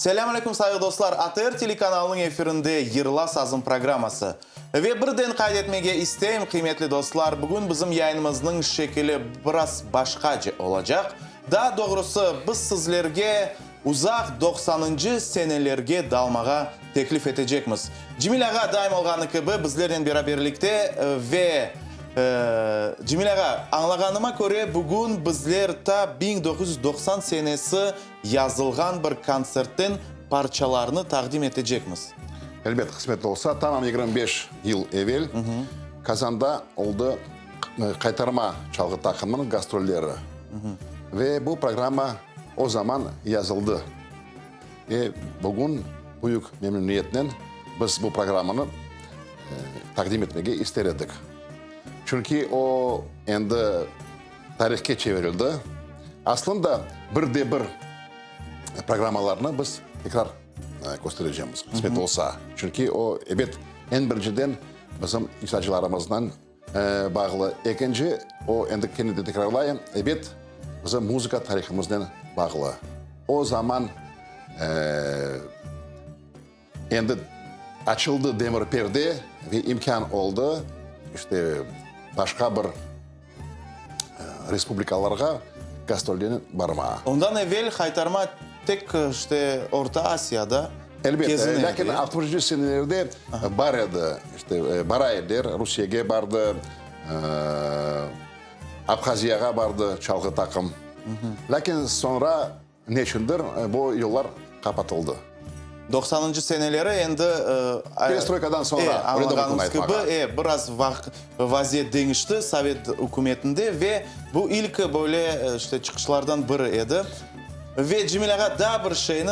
Selamünaleyküm sayılı dostlar. ATR telekanalının efirinde Yırla Sazın programması. Ve birden kaydetmege isteyim kıymetli dostlar. Bugün bizim yayınımızın şekli biraz başkaca olacak. Daha doğrusu biz sizlerge uzak 90. senelerge dalmağa teklif edecekmiz. Cemil Ağa daim olğanı gibi bizlerden beraberlikte ve Cemil Ağa, anlağanıma göre bugün bizler ta 1990 senesi yazılgan bir konsertin parçalarını takdim edecekmiz. Elbette kısmetli olsa tamam 25 yıl evvel Kazan'da oldu kaytarma çalgı takımının gastrolleri. Ve bu programa o zaman yazıldı. Ve bugün büyük memnuniyetle biz bu programını takdim etmeye istedik. Çünkü o endi tarihke çevrildi. Aslında bir programalarını biz tekrar göstereceğimiz kısmet olsa. Çünkü o evet en birinciden bizim icracılarımızdan bağlı. İkinci o endi kendini tekrarlayın. Evet bizim müzika tarihimizden bağlı. O zaman endi açıldı demir perde ve imkan oldu. İşte başka bir respublikalarga gastrollerin barma. Ondan evvel kaytarma tek işte Orta Asya'da. Elbette. Lakin 60. senelerde bardı. İşte baraylar Rusya'ya bardı, Abhaziyaga bardı çalgı takım. Lakin sonra neçindir bu yollar kapatıldı. 90. seneleri endi Perestroikadan sonra anlağanımız gibi biraz vaziyet değişti Sovet hükümetinde ve bu ilk böyle işte çıkışlardan biri idi. Ve Cemil Ağa daha bir şeyini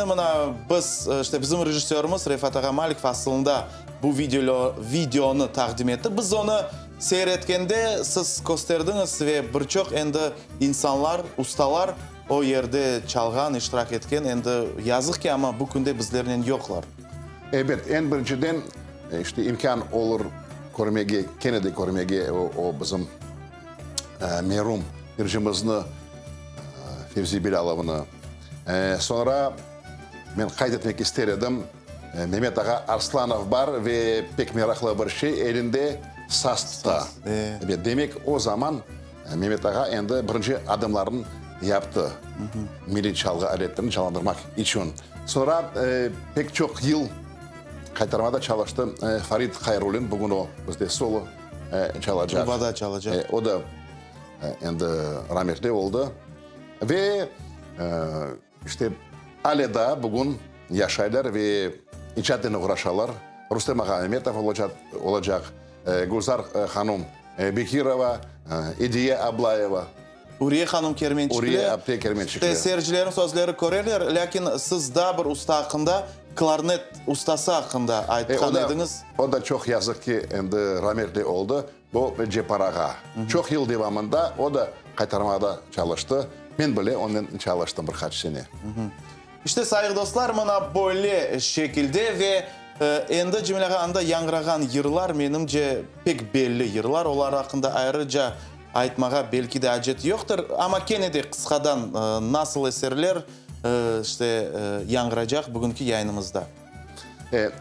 biz işte bizim rejissörümüz Refat Ağa Malik aslında bu videonu takdim etti. Biz onu seyretkende siz gösterdiniz ve birçok endi insanlar, ustalar o yerde çalgan, iştirak etken endi yazık ki ama bu günde bizlerden yoklar. Evet, en birinciden işte imkan olur görmege, Kennedy görmege o bizim merum bircimizini Fevzi Bilalov'unu. Sonra ben kaydetmek isterim. Mehmet Ağa Arslanov var ve pek meraklı bir şey elinde sasta. Evet, demek o zaman Mehmet Ağa endi birinci adımlarını yaptı. Milli çalgı aletlerini çalandırmak için. Sonra pek çok yıl kaytarmada çalıştı. Farid Hayrulin bugün o bizde solo çalacak. Tubada çalacak. O da endi rahmetli oldu. Ve işte Ale'da bugün yaşaylar ve icadına uğraşarlar. Rustem Ağa Mehmetov olacak. Gülzar Hanım Bekirova, Ediye Ablayeva. Uriye Hanım Kermençikli. İşte seyircilerin sözleri korerler. Lakin siz daha bir usta hakkında, klarnet ustası hakkında aytkan ediniz. O da çok yazık ki endi rahmetli oldu. Bu Cepar Ağa. Çok yıl devamında o da kaytarmada çalıştı. Ben bile ondan çalıştım birkaç sene. İşte sayılı dostlar bana böyle şekilde ve endi Cemil Ağa'nda yangragan yırlar menimce pek belli yırlar. Onlar hakkında ayrıca aytmağa belki de acet yoktur. Ama Kennedy kıskadan nasıl eserler işte yangrayacak bugünkü yayınımızda.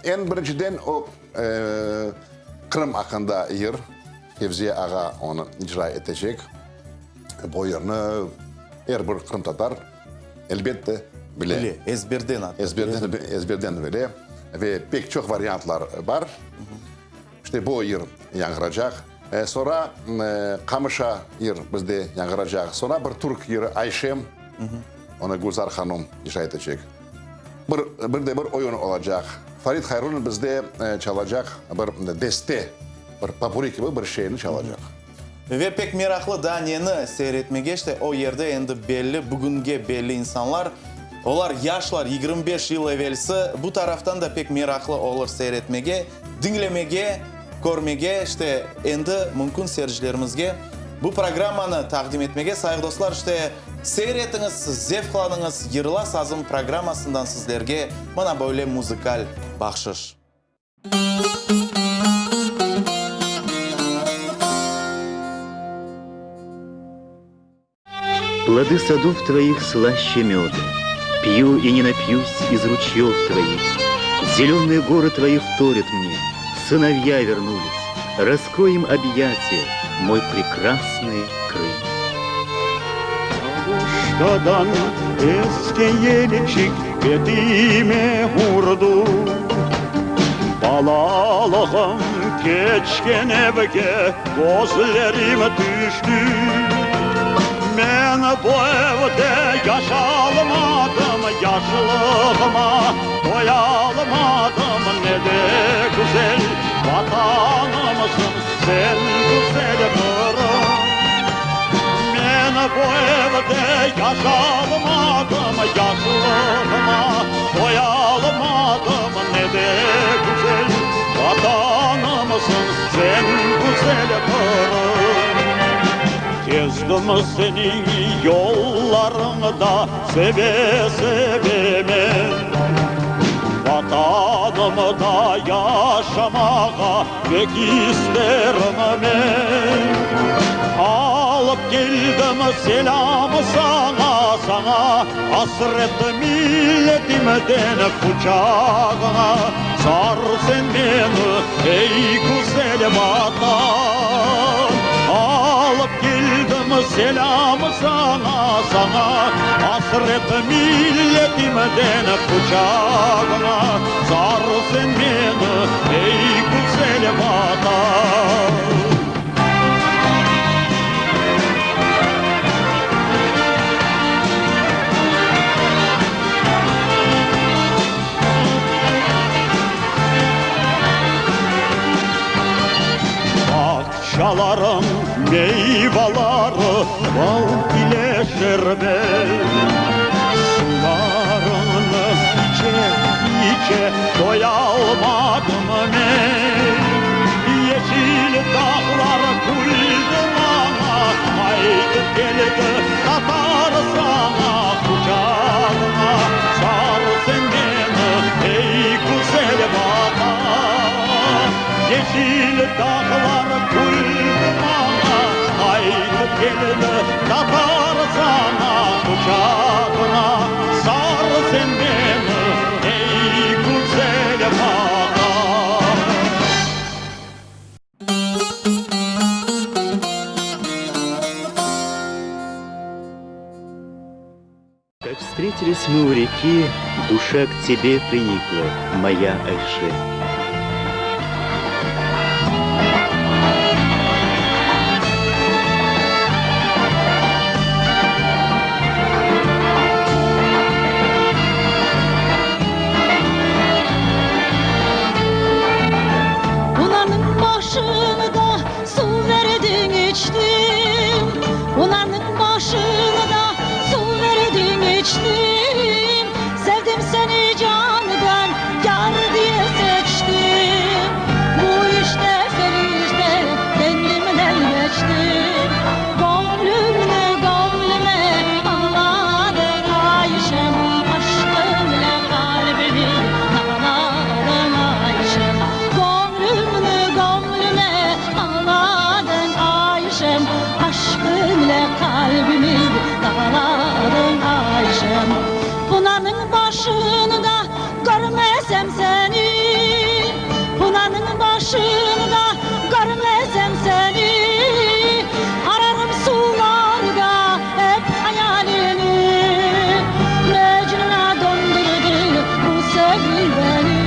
En birinciden o Kırım hakkında yer. Fevzi Ağa onu icra edecek. Bu yerini her bir Kırım Tatar elbette bile. Ezberden bile. Ve pek çok varyantlar var. İşte bu yer yangrayacak. Sonra Kamışa yer bizde yangrayacak. Sonra bir Türk yeri Ayşem. Onu Gülzar Hanım icra edecek. Bir de bir oyun olacak. Farid Hayrulin bizde çalacak bir deste, bir papuri gibi bir şeyini çalacak. Ve pek meraklı Daniye'ni seyretmeye işte o yerde endi belli, bugünge belli insanlar. Onlar yaşlar 25 yıl evvelsi bu taraftan da pek meraklı olur seyretmeye, dinlemeye, görmeye işte endi mümkün seyircilerimizge bu programını takdim etmeye sayılı dostlar işte seyretiniz, zevklanınız Yırla Sazın programmasından sizlerge bana böyle müzikal bahşiş. Плоды садов твоих слаще меда, Пью и не напьюсь из ручьев твоих. Зеленые горы твои вторят мне. Сыновья вернулись. Раскрой им объятия, мой прекрасный Крым. Kavuştadan eski yelicik bedime vurdu. Balalığım geçken evge gözlerim düştü. Ben bu evde yaşalmadım, yaşlığıma doyalmadım. Ne de güzel vatanımsın sen güzel Kırım. Ben bu evde yaşalmadım, yaşlığıma doyalmadım. Ne de güzel vatanımsın sen güzel Kırım. Gezdim senin yollarında seve seve ben. Vatanımı da yaşamağa pek isterim ben. Alıp geldim selamı sana, sana hasret milletimden kucağına. Sar sen beni ey güzel vatan. Alıp geldim selamı sana, sana hasret milletimden kucağına. Sar sen beni ey güzel vatan. Bahçaların meyveleri bal ile şerbet. Sularını içe içe doyalmadım ben. Yeşil dağlar kuydu bana, haydi geldi Tatar sana kucağına. Sar sen beni ey güzel vatan. Yeşil dağlar kuydu bana, haydi geldi Tatar sana kucağına. Sar sen beni ey güzel vatan. Как встретились мы у реки, душа к тебе приникла, моя Айше. Bunanın başını da su verdin içtim. Bunanın başını da su verdin içtim. Sevdim seni candan yar diye seçtim. Bu işte ferişte kendimden geçtim. Gönlümle gönlüme ağladın Ayşem. Aşkınla kalbimi dağladın Ayşem. Gönlümle gönlüme ağladın Ayşem. Aşkınla kalbimi dağladın Ayşem. Bunanın başını da görmesem seni. Bunanın başını da görmesem seni. Ararım sularda hep hayalini. Mecnun'a döndürdü bu sevgi beni.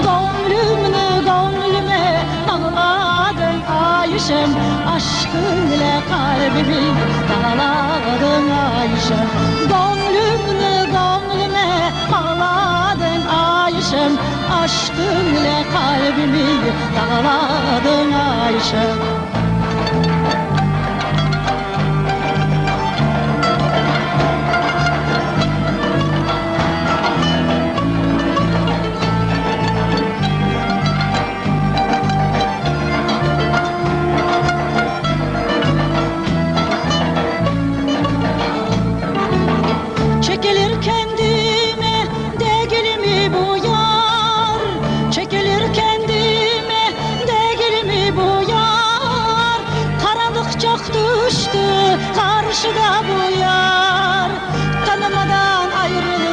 Gönlümle gönlüme ağladın Ayşem. Aşkınla kalbimi dağladın Ayşem. Gönlümle gönlüme ağladın Ayşem. Aşkınla kalbimi dağladın Ayşem. Çekilir kendime değil mi bu yar? Çekilir kendime değil mi bu yar? Karanlık çok düştü karşıda bu yar. Tanımadan ayrılır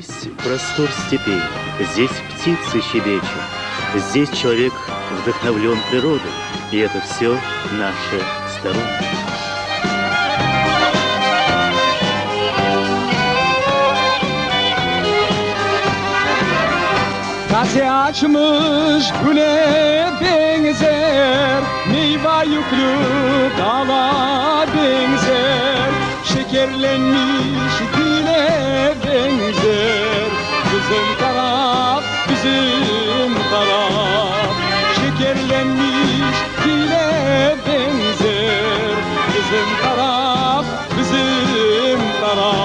Здесь простор степей, здесь птицы щебечут, здесь человек вдохновлен природой, и это все наше стороннее. Taze açmış güle benzer, meyve yüklü dala benzer, şekerlenmiş dile benzer. Bizim taraf, bizim taraf, şekerlenmiş dile benzer. Bizim taraf, bizim taraf.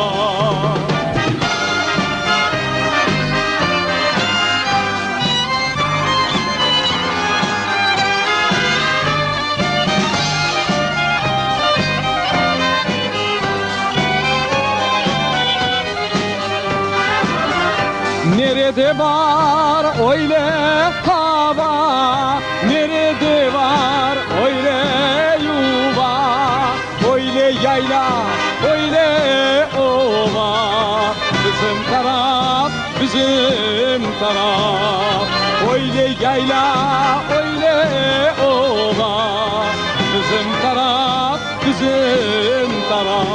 Nerede var öyle hava, nerede var öyle yuva, öyle yayla, öyle ova. Bizim taraf, bizim taraf, öyle yayla, öyle ova. Bizim taraf, bizim taraf.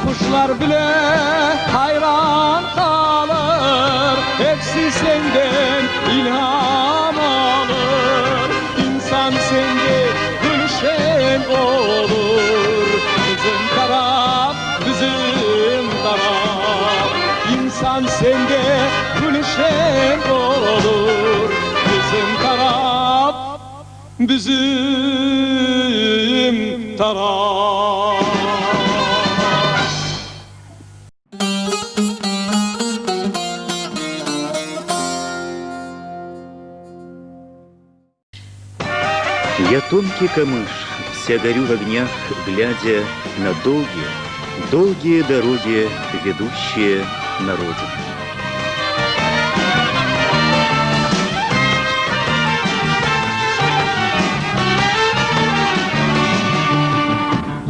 Kuşlar bile hayran kalır, hepsi senden ilham alır. İnsan sende gülşen olur, bizim taraf, bizim taraf. İnsan sende gülşen olur, bizim taraf, bizim taraf. Я тонкий камыш, вся горю в огнях, глядя на долгие, долгие дороги, ведущие на родину.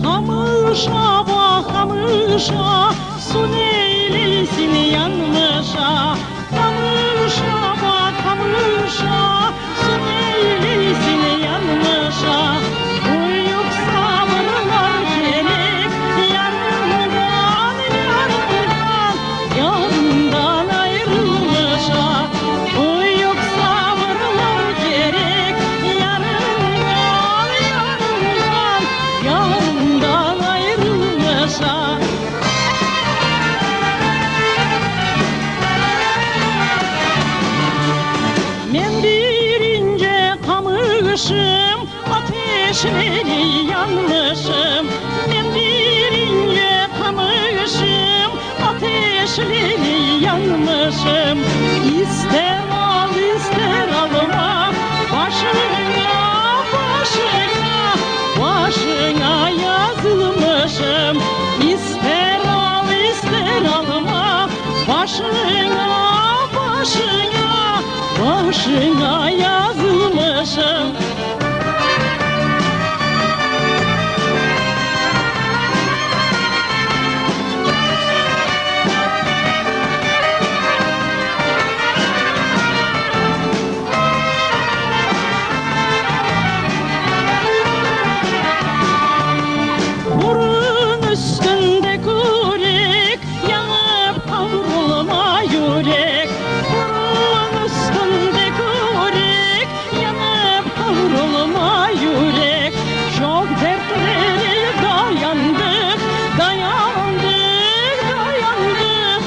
Hamışa bak hamışa, su neylesin yanmışa. Hamışa bak hamışa, su neylesin yanmışa. Uyup sabırlar gerek, yarından yarından, yarından ayrılmışa. Uyup sabırlar gerek, yarından yarından, yarından ayrılmışa. Men bir ince kamışım, ateşleri yanmışım. Men bir ince kamışım, ateşleri yanmışım. İster al ister alma, başına başına, başına yazılmışım. İster al ister alma, başına başına, başına yazılmışım. Burun üstünde kürek, yanıp kavrulma yürek. Burun üstünde kürek, yanıp kavrulma yürek. Çok dertlere dayandık, dayandık, dayandık.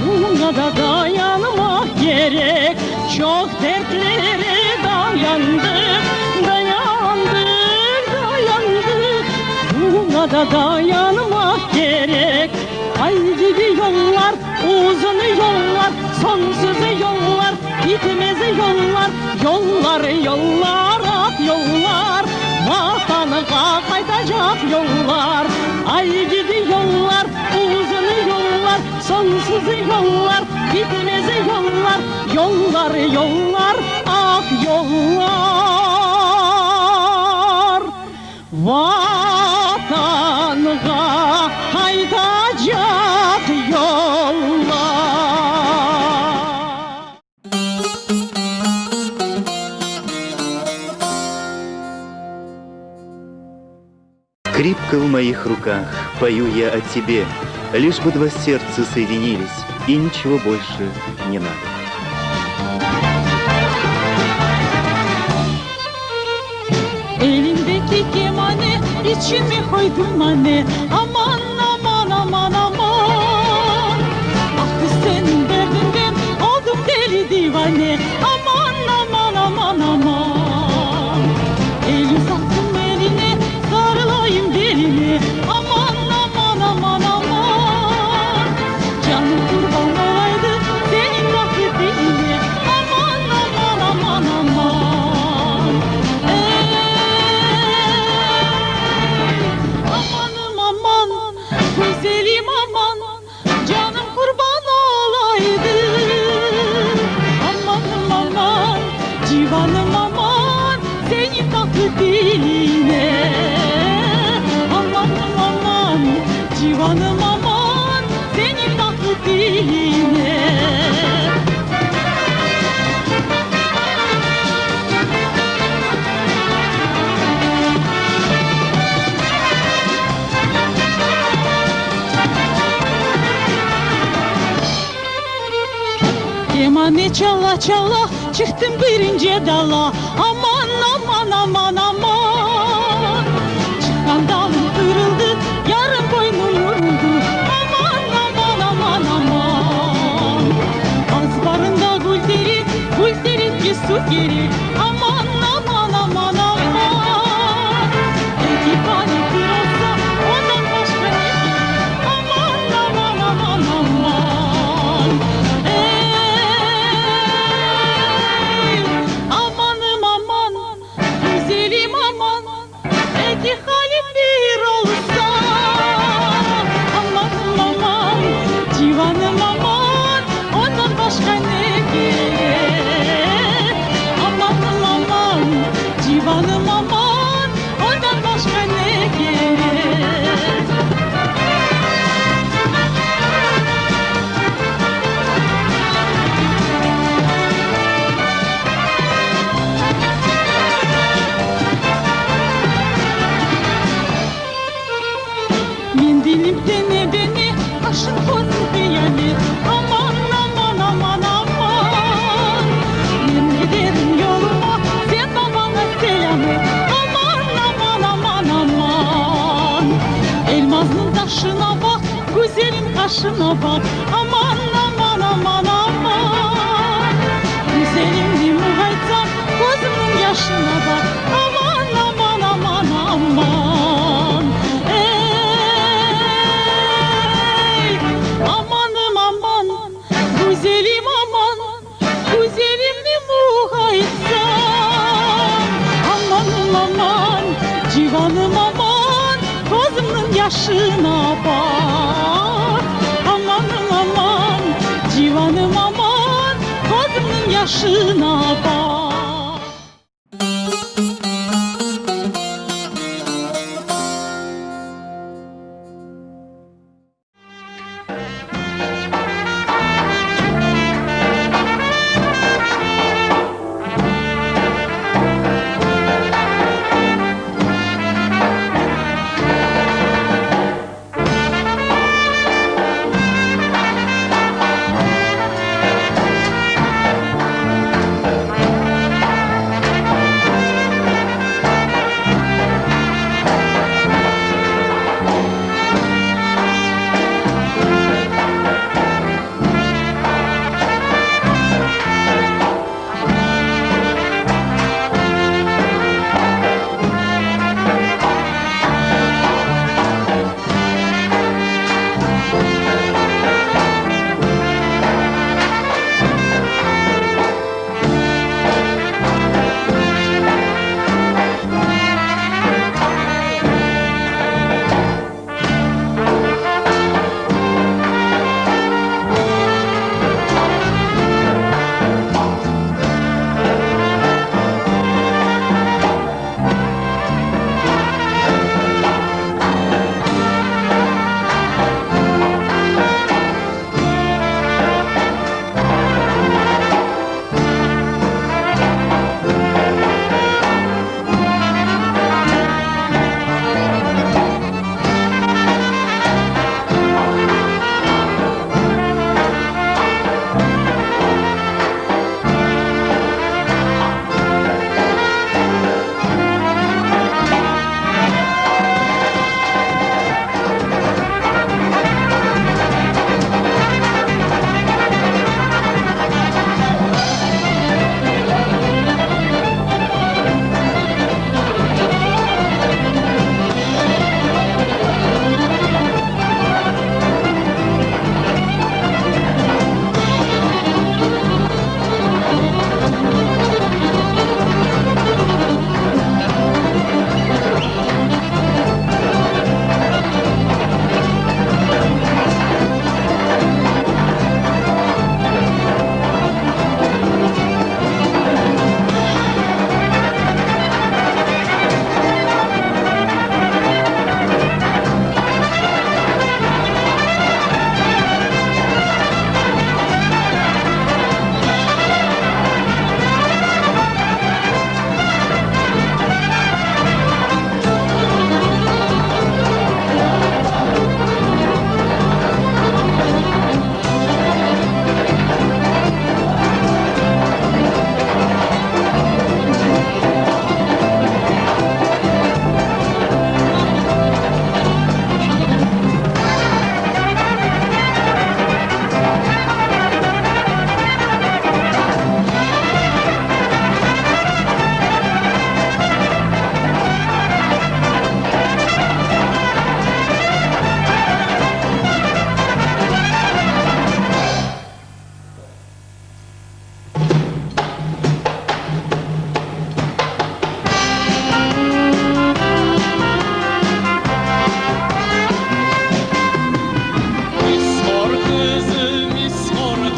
Buna da dayanmak gerek. Çok dertlere dayandık, dayandık, dayandık. Buna da dayanmak gerek. Ay gibi yollar, uzun yollar, sonsuz yollar, bitmez yollar. Yollar, yollar, ak yollar, vatanı kaydacak yollar. Ay gibi yollar, uzun yollar, bitmez yollar, yollar, yollar, ah yollar. Vatanına haytacak yollar. Крепко в моих руках пою я о тебе, лишь бы два сердца соединились, и ничего больше не надо. Elimdeki kemane içime koydum anne. Aman aman aman aman. Ah kız senin derdinden oldum deli divane. Aman aman aman aman. El uzattım eline sarılayım beline. Aman aman aman aman. Canım kurban olaydı senin rahmetine. Aman aman aman aman. Amanım aman, güzelim aman, canım kurban olaydı. Amanım aman, civanım aman, senin tatlı diline. Amanım aman, civanım aman, senin tatlı diline. Kemane çala çala çıktım birinci dala. Aman aman aman aman. Çıkan dalım kırıldı, yarım boynum vuruldu. Aman aman aman aman. Azbarında gül derin bir su gelir. Aman aman aman aman. Ekipani kırılsa ondan başka ne gelir? Aman aman aman aman. Amanım aman, güzelim aman, eki halim bir olsa. Amanım aman, civanım aman, ondan başka ne gerek? Amanım aman, civanım aman, ondan başka ne gerek? Mendilim dene beni, aşın kozu yani. Aman aman aman aman. Ben giderim yoluma, sen babana selam et. Aman aman aman aman. Elmasın taşına bak, güzelin kaşına bak. Aman aman aman aman. Güzelimdi muhaytan, gözümün yaşına bak. Aman aman aman aman. Amanım aman, güzelim aman, güzelimli muhaysan. Amanım aman, civanım aman, gözümün yaşına bak. Amanım aman, civanım aman, gözümün yaşına bak.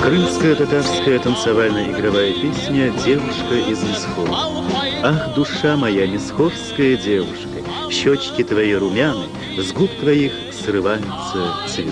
Крымская татарская танцевально-игровая песня «Девушка из Мисхора». Ах, душа моя, мисхорская девушка, щечки твои румяны, с губ твоих срываются цветы.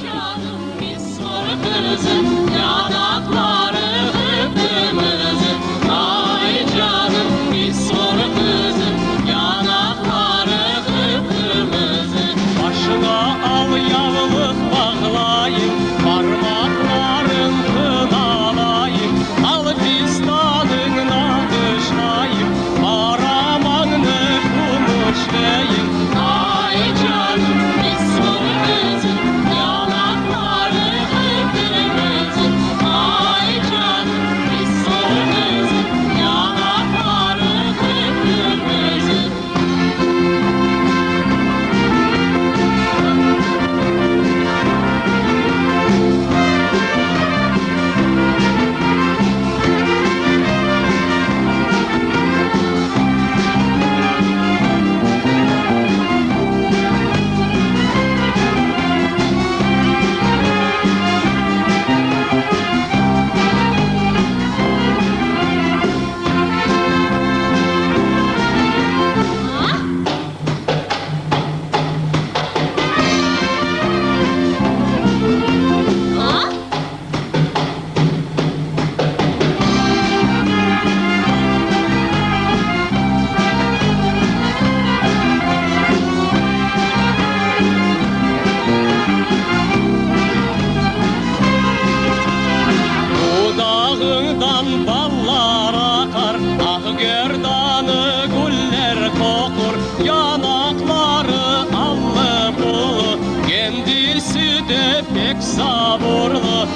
Başına al yavlıq bağlayım, parmakların kınalayım, al fistanına dışlayım, paramanını kumuşlayım. Ay canım, mismur kızım, yanakları kıpkırmızı. Ay canım, mismur kızım, yanakları kıpkırmızı. Dudağından ballar akar, ah gerdanı güller kokur, yanakları allı pullu, kendisi de pek sabırlı.